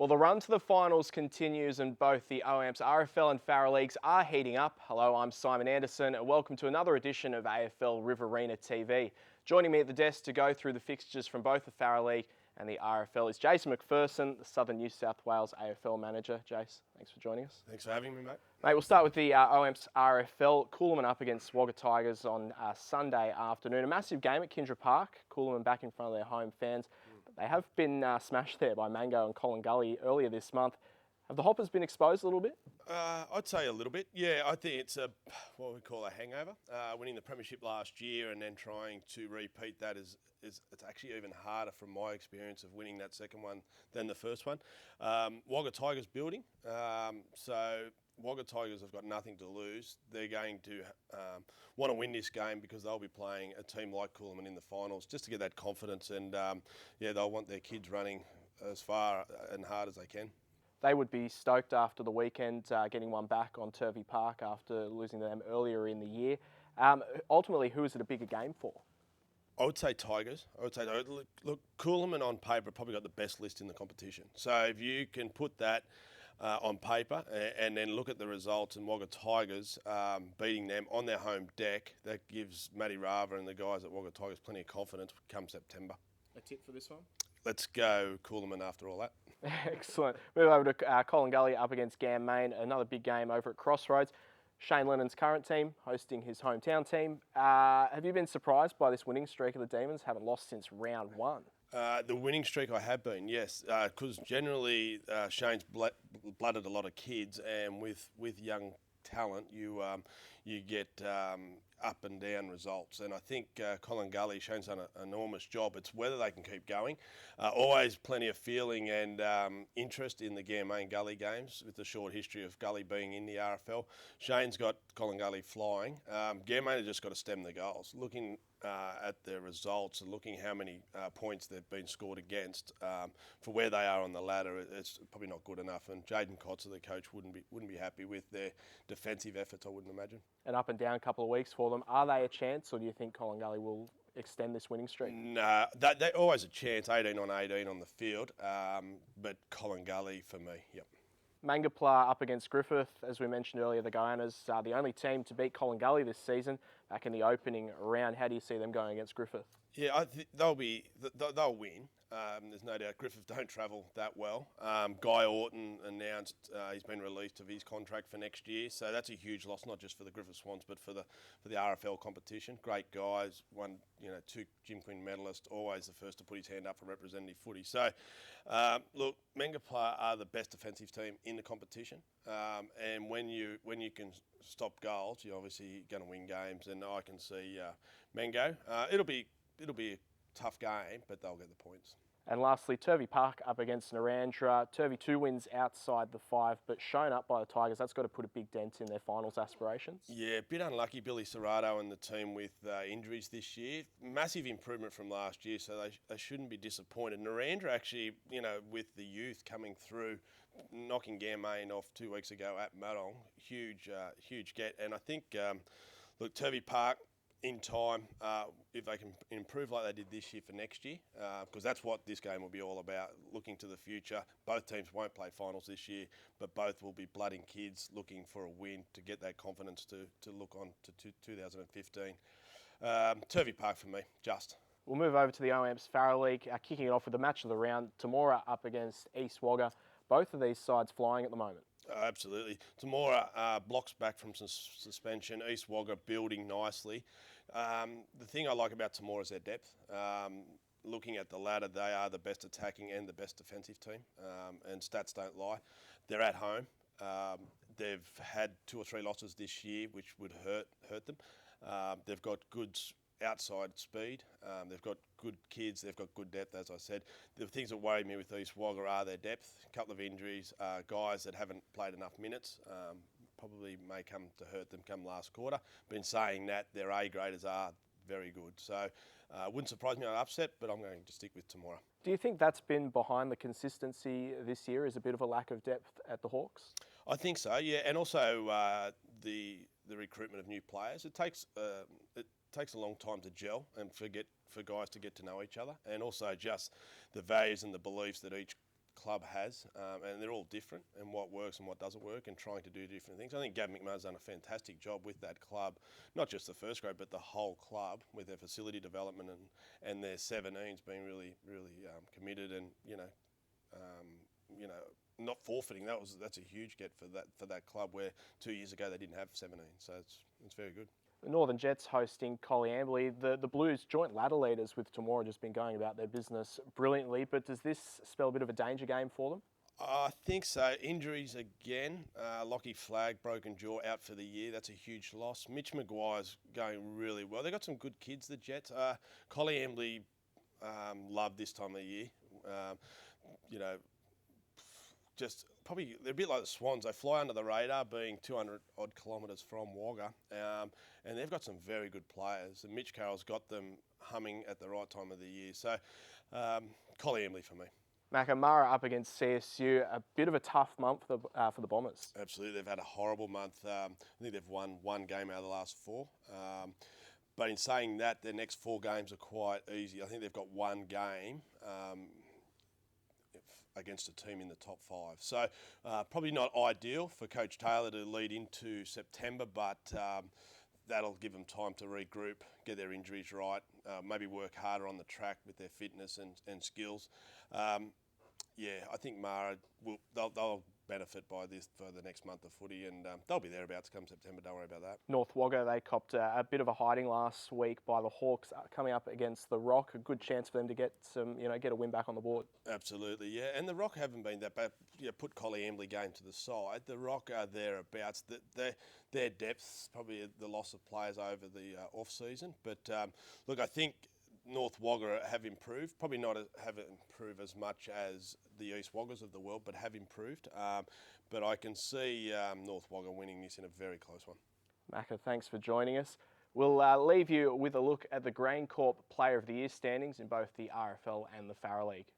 Well, the run to the finals continues and both the OAMP's RFL and Farah Leagues are heating up. Hello, I'm Simon Anderson and welcome to another edition of Afl Riverina TV. Joining me at the desk to go through the fixtures from both the Farah League and the RFL is Jason McPherson, the Southern New South Wales AFL manager. Jace, thanks for joining us. Thanks for having me, mate. Mate, we'll start with the OAMP's RFL. Kulemin up against Wagga Tigers on Sunday afternoon. A massive game at Kindra Park. Kulemin back in front of their home fans. But they have been smashed there by Mango and Colin Gully earlier this month. Have the Hoppers been exposed a little bit? I'd say a little bit. Yeah, I think it's what we call a hangover. Winning the premiership last year and then trying to repeat that is it's actually even harder from my experience of winning that second one than the first one. Wagga Tigers building, so Wagga Tigers have got nothing to lose. They're going to want to win this game because they'll be playing a team like Kulemin in the finals just to get that confidence, and they'll want their kids running as far and hard as they can. They would be stoked after the weekend, getting one back on Turvey Park after losing them earlier in the year. Ultimately, who is it a bigger game for? I would say Tigers. Look, Kulemin on paper probably got the best list in the competition. So if you can put that on paper and then look at the results and Wagga Tigers beating them on their home deck, that gives Matty Rava and the guys at Wagga Tigers plenty of confidence come September. A tip for this one? Let's go Kulemin after all that. Excellent. Move over to Colin Gully up against Gamemain, another big game over at Crossroads. Shane Lennon's current team hosting his hometown team. Have you been surprised by this winning streak of the Demons? Haven't lost since round one. The winning streak I have been, yes, because generally Shane's blooded a lot of kids, and with young talent, you get up and down results. And I think Colin Gully, Shane's done an enormous job. It's whether they can keep going. Always plenty of feeling and interest in the Gamemain Gully games with the short history of Gully being in the RFL. Shane's got Colin Gully flying. Gamemain have just got to stem the goals. Looking at their results and looking how many points they've been scored against for where they are on the ladder, it's probably not good enough. And Jaden Kotzer, the coach, wouldn't be happy with their defensive efforts, I wouldn't imagine. An up and down couple of weeks for them. Are they a chance, or do you think Colin Gully will extend this winning streak? No, they're always a chance, 18 on 18 on the field, but Colin Gully for me, yep. Manjimup up against Griffith. As we mentioned earlier, the Goannas are the only team to beat Colin Gully this season back in the opening round. How do you see them going against Griffith? Yeah, I think they'll win. There's no doubt. Griffith don't travel that well. Guy Orton announced he's been released of his contract for next year, so that's a huge loss, not just for the Griffith Swans, but for the RFL competition. Great guys, won 2 Jim Quinn medalists, always the first to put his hand up for representative footy. So, look, Manjimup are the best defensive team in the competition, and when you can stop goals, you're obviously going to win games. And I can see Mango. It'll be a tough game, but they'll get the points. And lastly, Turvey Park up against Narrandera. Turvey 2 wins outside the 5, but shown up by the Tigers. That's got to put a big dent in their finals aspirations. Yeah, a bit unlucky, Billy Serrato and the team with injuries this year. Massive improvement from last year, so they shouldn't be disappointed. Narrandera actually, with the youth coming through, knocking Gamemain off 2 weeks ago at Marong, huge get. And I think, look, Turvey Park, in time, if they can improve like they did this year for next year, because that's what this game will be all about, looking to the future. Both teams won't play finals this year, but both will be blooding kids looking for a win to get that confidence to look on to 2015. Turvey Park for me, just. We'll move over to the OAMP's Farah League, kicking it off with the match of the round. Temora up against Eastwall. Both of these sides flying at the moment. Absolutely. Temora blocks back from some suspension. Eastwall building nicely. The thing I like about Temora is their depth. Looking at the ladder, they are the best attacking and the best defensive team, and stats don't lie. They're at home. They've had 2 or 3 losses this year, which would hurt them. They've got good outside speed. They've got good kids. They've got good depth, as I said. The things that worry me with Eastwall are their depth. A couple of injuries, guys that haven't played enough minutes. Probably may come to hurt them come last quarter. But in saying that, their A-graders are very good. So wouldn't surprise me on an upset, but I'm going to stick with Temora. Do you think that's been behind the consistency this year, is a bit of a lack of depth at the Hawks? I think so, yeah. And also the recruitment of new players. It takes a long time to gel and for guys to get to know each other, and also just the values and the beliefs that each club has, and they're all different, and what works and what doesn't work, and trying to do different things. I think Gamemain's done a fantastic job with that club, not just the first grade, but the whole club, with their facility development and their 17s being really committed, and not forfeiting. That's a huge get for that club, where 2 years ago they didn't have 17, so it's very good. The Northern Jets hosting Colin. The Blues joint ladder leaders with Temora just been going about their business brilliantly, but does this spell a bit of a danger game for them? I think so. Injuries again. Lockie Flagg, broken jaw, out for the year. That's a huge loss. Mitch Maguire's going really well. They've got some good kids, the Jets. Colin love this time of year. Just probably they're a bit like the Swans. They fly under the radar, being 200 odd kilometres from Wagga, and they've got some very good players. And Mitch Carroll's got them humming at the right time of the year. So, Colin for me. Macarthur up against CSU, a bit of a tough month for the Bombers. Absolutely, they've had a horrible month. I think they've won one game out of the last four. But in saying that, their next 4 games are quite easy. I think they've got one game against a team in the top 5. So probably not ideal for Coach Taylor to lead into September, but that'll give them time to regroup, get their injuries right, maybe work harder on the track with their fitness and skills. I think Mara they'll benefit by this for the next month of footy, and they'll be thereabouts come September. Don't worry about that. North Wagga, they copped a bit of a hiding last week by the Hawks coming up against the Rock. A good chance for them to get get a win back on the board. Absolutely, yeah. And the Rock haven't been that bad. Put Colin game to the side. The Rock are thereabouts. Their depth's probably the loss of players over the off season. But look, I think North Wagga have improved. Probably haven't improved as much as the East Waggas of the world, but have improved. But I can see North Wagga winning this in a very close one. Macca, thanks for joining us. We'll leave you with a look at the Grain Corp Player of the Year standings in both the RFL and the Farrer League.